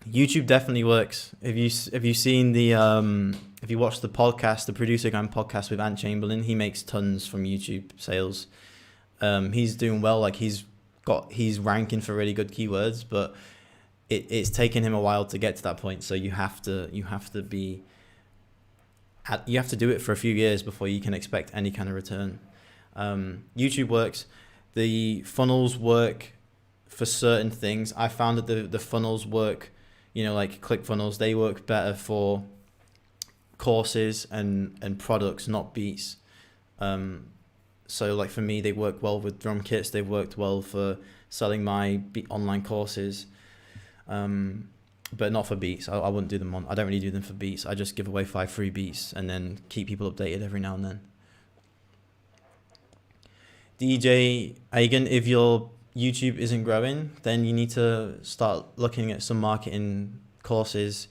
YouTube definitely works. If you seen if you watch the podcast, the Producer Gang podcast with Ant Chamberlain, he makes tons from YouTube sales. He's doing well. Like he's ranking for really good keywords, but it's taken him a while to get to that point. So you have to do it for a few years before you can expect any kind of return. YouTube works. The funnels work for certain things. I found that the funnels work, like ClickFunnels, they work better for courses and products, not beats. So like for me, they work well with drum kits. They've worked well for selling my online courses. But not for beats. I wouldn't do them I don't really do them for beats. I just give away 5 free beats and then keep people updated every now and then. DJ Agan, if your YouTube isn't growing, then you need to start looking at some marketing courses,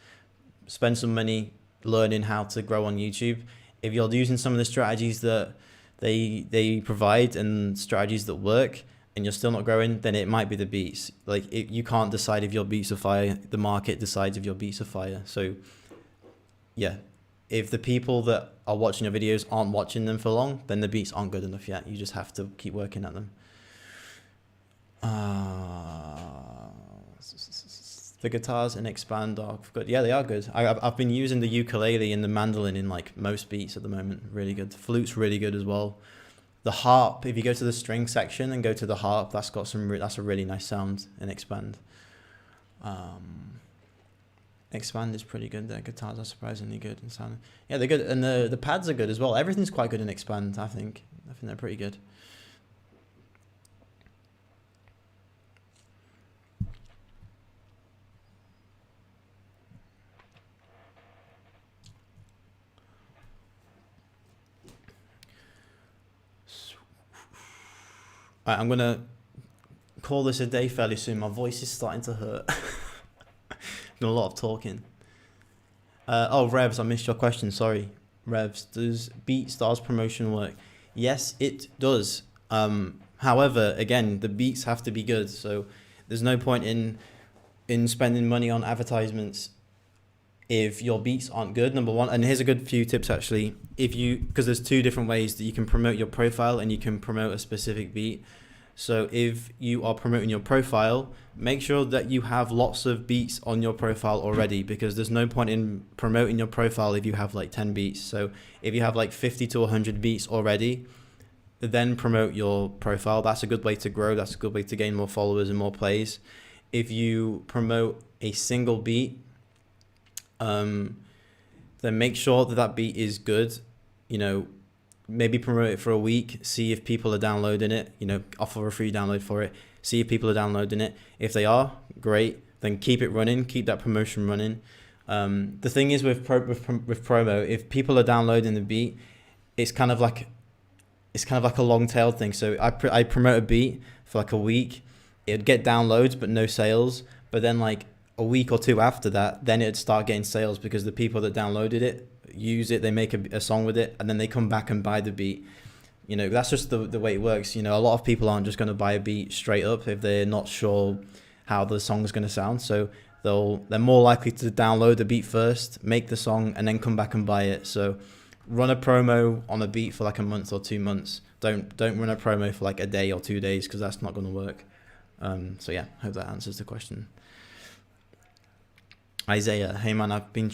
spend some money learning how to grow on YouTube. If you're using some of the strategies that they provide and strategies that work, and you're still not growing, then it might be the beats. Like you can't decide if your beats are fire. The market decides if your beats are fire. So yeah, if the people that are watching your videos aren't watching them for long, then the beats aren't good enough yet. You just have to keep working at them. The guitars in Expand are good. Yeah, they are good. I've been using the ukulele and the mandolin in like most beats at the moment. Really good. The flute's really good as well. The harp, if you go to the string section and go to the harp, that's a really nice sound in Expand. Expand is pretty good. Their guitars are surprisingly good in sound. Yeah, they're good, and the pads are good as well. Everything's quite good in Expand. I think they're pretty good. Right, I'm gonna call this a day fairly soon. My voice is starting to hurt. Done a lot of talking. Revs, I missed your question. Sorry, Revs. Does BeatStars promotion work? Yes, it does. However, again, the beats have to be good. So there's no point in spending money on advertisements if your beats aren't good, number one. And here's a good few tips actually. Because there's two different ways that you can promote your profile and you can promote a specific beat. So if you are promoting your profile, make sure that you have lots of beats on your profile already, because there's no point in promoting your profile if you have like 10 beats. So if you have like 50 to 100 beats already, then promote your profile. That's a good way to grow. That's a good way to gain more followers and more plays. If you promote a single beat, then make sure that that beat is good. Maybe promote it for a week, see if people are downloading it, offer a free download for it, see if people are downloading it. If they are, great, then keep it running, keep that promotion running. The thing is with promo, if people are downloading the beat, it's kind of like a long tail thing. So I promote a beat for like a week, it'd get downloads but no sales, but then like a week or two after that, then it'd start getting sales because the people that downloaded it use it, they make a song with it, and then they come back and buy the beat. That's just the way it works. A lot of people aren't just going to buy a beat straight up if they're not sure how the song is going to sound. So they're more likely to download the beat first, make the song, and then come back and buy it. So run a promo on a beat for like a month or 2 months. Don't run a promo for like a day or 2 days, because that's not going to work. So yeah, hope that answers the question. Isaiah, hey man, I've been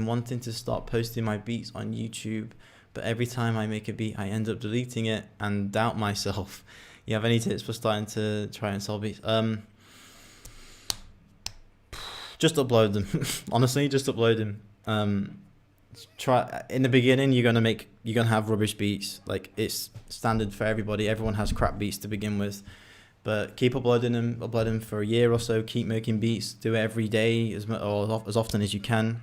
wanting to start posting my beats on YouTube, but every time I make a beat, I end up deleting it and doubt myself. You have any tips for starting to try and sell beats? Just upload them. Honestly, just upload them. Try in the beginning. You're gonna have rubbish beats. Like, it's standard for everybody. Everyone has crap beats to begin with. But keep uploading them for a year or so. Keep making beats. Do it every day as often as you can.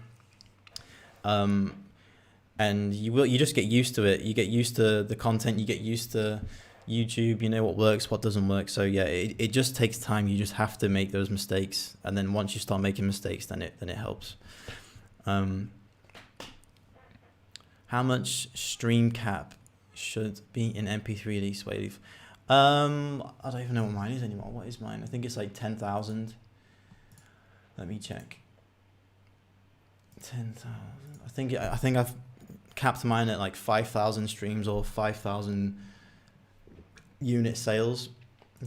And you just get used to it. You get used to the content. You get used to YouTube. You know what works, what doesn't work. So yeah, it just takes time. You just have to make those mistakes, and then once you start making mistakes, then it helps. How much stream cap should be in MP3 release? Wave? I don't even know what mine is anymore. What is mine? I think it's like 10,000. Let me check. 10,000. I think I've capped mine at like 5,000 streams or 5,000 unit sales.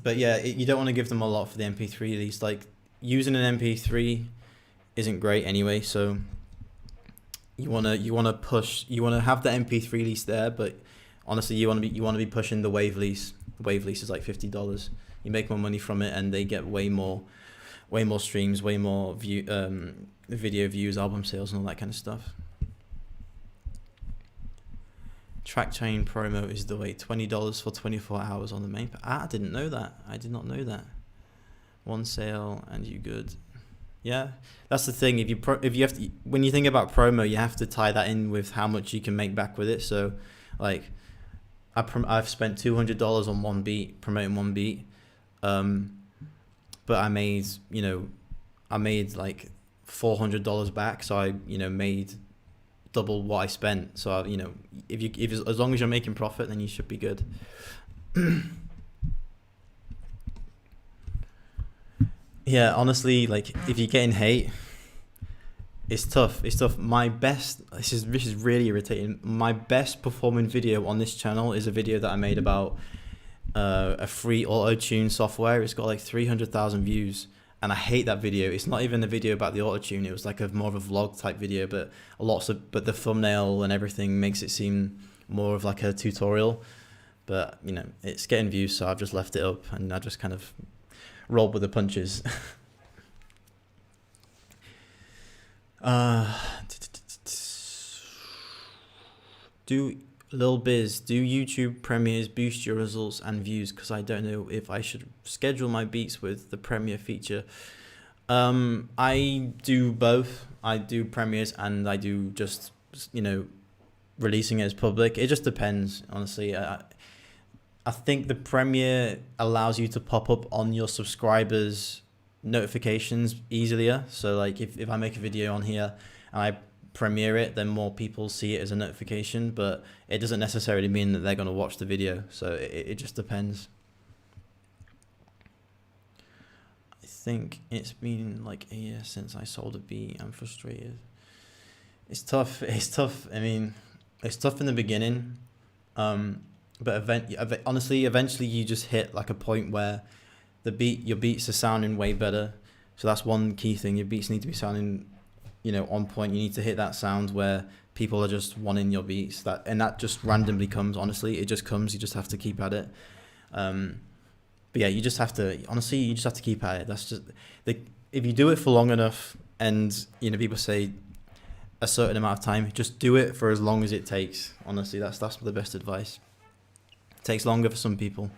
But yeah, you don't want to give them a lot for the MP3 release. Like, using an MP3 isn't great anyway. So you wanna have the MP3 release there, but honestly, you want to be pushing the wave lease. The wave lease is like $50. You make more money from it, and they get way more streams, way more video views, album sales, and all that kind of stuff. Track chain promo is the way. $20 for 24 hours on the main. I didn't know that. I did not know that. One sale and you good. Yeah, that's the thing. If you have to, when you think about promo, you have to tie that in with how much you can make back with it. So, like, I've spent $200 on one beat, promoting one beat, but I made like $400 back. So I made double what I spent. So if as long as you're making profit, then you should be good. Yeah, honestly, like, if you're getting hate, it's tough. This is really irritating. My best performing video on this channel is a video that I made about a free auto-tune software. It's got like 300,000 views, and I hate that video. It's not even a video about the auto-tune. It was like more of a vlog type video, but the thumbnail and everything makes it seem more of like a tutorial. But it's getting views, so I've just left it up, and I just kind of rolled with the punches. Do YouTube premieres boost your results and views? Because I don't know if I should schedule my beats with the premiere feature. I do both. I do premieres and I do just releasing it as public. It just depends, honestly. I think the premiere allows you to pop up on your subscribers' notifications easier. So like if I make a video on here and I premiere it, then more people see it as a notification, but it doesn't necessarily mean that they're going to watch the video. So it just depends. I think it's been like a year since I sold a beat. I'm frustrated. It's tough. It's tough. I mean, it's tough in the beginning. But honestly, eventually you just hit like a point where your beats are sounding way better. So that's one key thing. Your beats need to be sounding, on point. You need to hit that sound where people are just wanting your beats. That just randomly comes. Honestly, it just comes. You just have to keep at it. But yeah, you just have to. Honestly, you just have to keep at it. That's just if you do it for long enough, and people say a certain amount of time, just do it for as long as it takes. Honestly, that's the best advice. It takes longer for some people.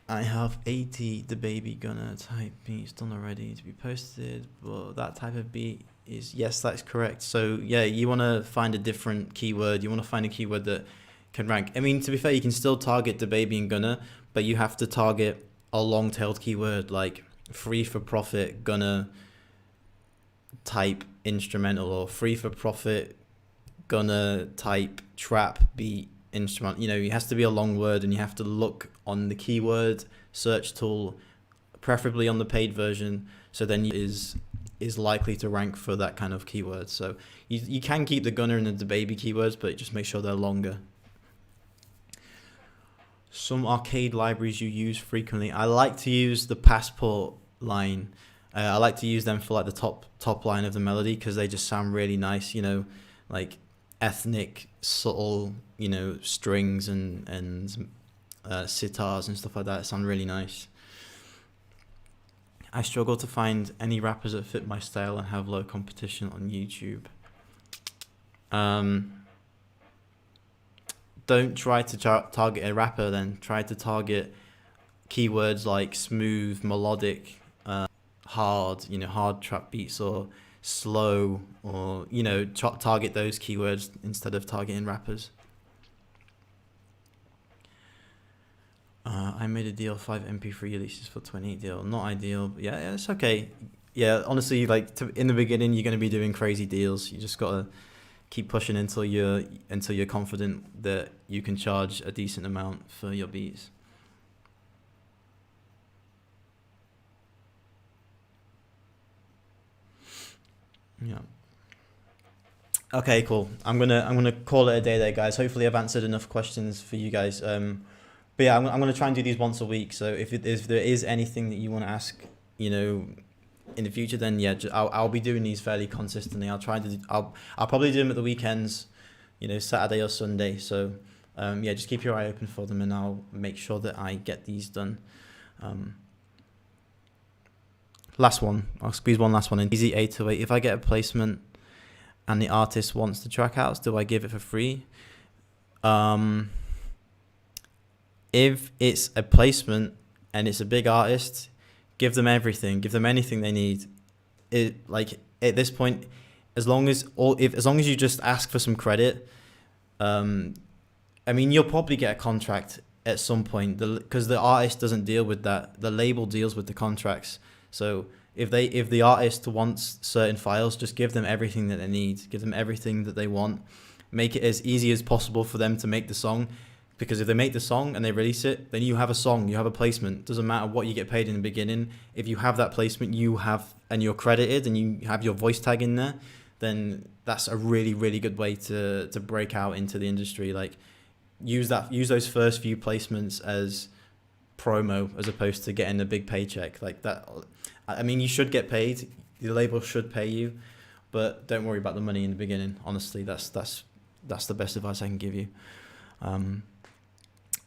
I have 80 the baby gunner type beats done already to be posted, but that type of beat is, yes, that's correct. So yeah, you want to find a different keyword. You want to find a keyword that can rank. I mean, to be fair, you can still target the baby and gunner, but you have to target a long-tailed keyword like free for profit gunner type instrumental, or free for profit gunner type trap beat instrument. It has to be a long word, and you have to look on the keyword search tool, preferably on the paid version, so then is likely to rank for that kind of keyword. So you can keep the gunner and the baby keywords, but just make sure they're longer. Some arcade libraries you use frequently. I like to use the Passport line. I like to use them for like the top line of the melody, because they just sound really nice, like ethnic, subtle, strings and sitars and stuff like that. It sound really nice. I struggle to find any rappers that fit my style and have low competition on YouTube. Don't try to target a rapper then. Try to target keywords like smooth, melodic, hard, hard trap beats, or slow, or, target those keywords instead of targeting rappers. I made a deal, 5 MP3 releases for 28 deal. Not ideal, but yeah, it's okay. Yeah, honestly, in the beginning, you're going to be doing crazy deals. You just got to keep pushing until you're confident that you can charge a decent amount for your beats. Yeah. Okay, cool. I'm gonna call it a day there, guys. Hopefully, I've answered enough questions for you guys. But yeah, I'm gonna try and do these once a week. So if there is anything that you want to ask, in the future, then yeah, I'll be doing these fairly consistently. I'll probably do them at the weekends, Saturday or Sunday. So yeah, just keep your eye open for them, and I'll make sure that I get these done. Last one. I'll squeeze one last one in. Easy 808. If I get a placement and the artist wants the track out, do I give it for free? If it's a placement and it's a big artist, give them everything. Give them anything they need. At this point, as long as you just ask for some credit, I mean, you'll probably get a contract at some point, because the artist doesn't deal with that. The label deals with the contracts. So if the artist wants certain files, just give them everything that they need. Give them everything that they want. Make it as easy as possible for them to make the song. Because if they make the song and they release it, then you have a song, you have a placement. Doesn't matter what you get paid in the beginning. If you have that placement, and you're credited, and you have your voice tag in there, then that's a really, really good way to break out into the industry. Use those first few placements as promo, as opposed to getting a big paycheck like that. I mean, you should get paid. The label should pay you, but don't worry about the money in the beginning. Honestly, that's the best advice I can give you.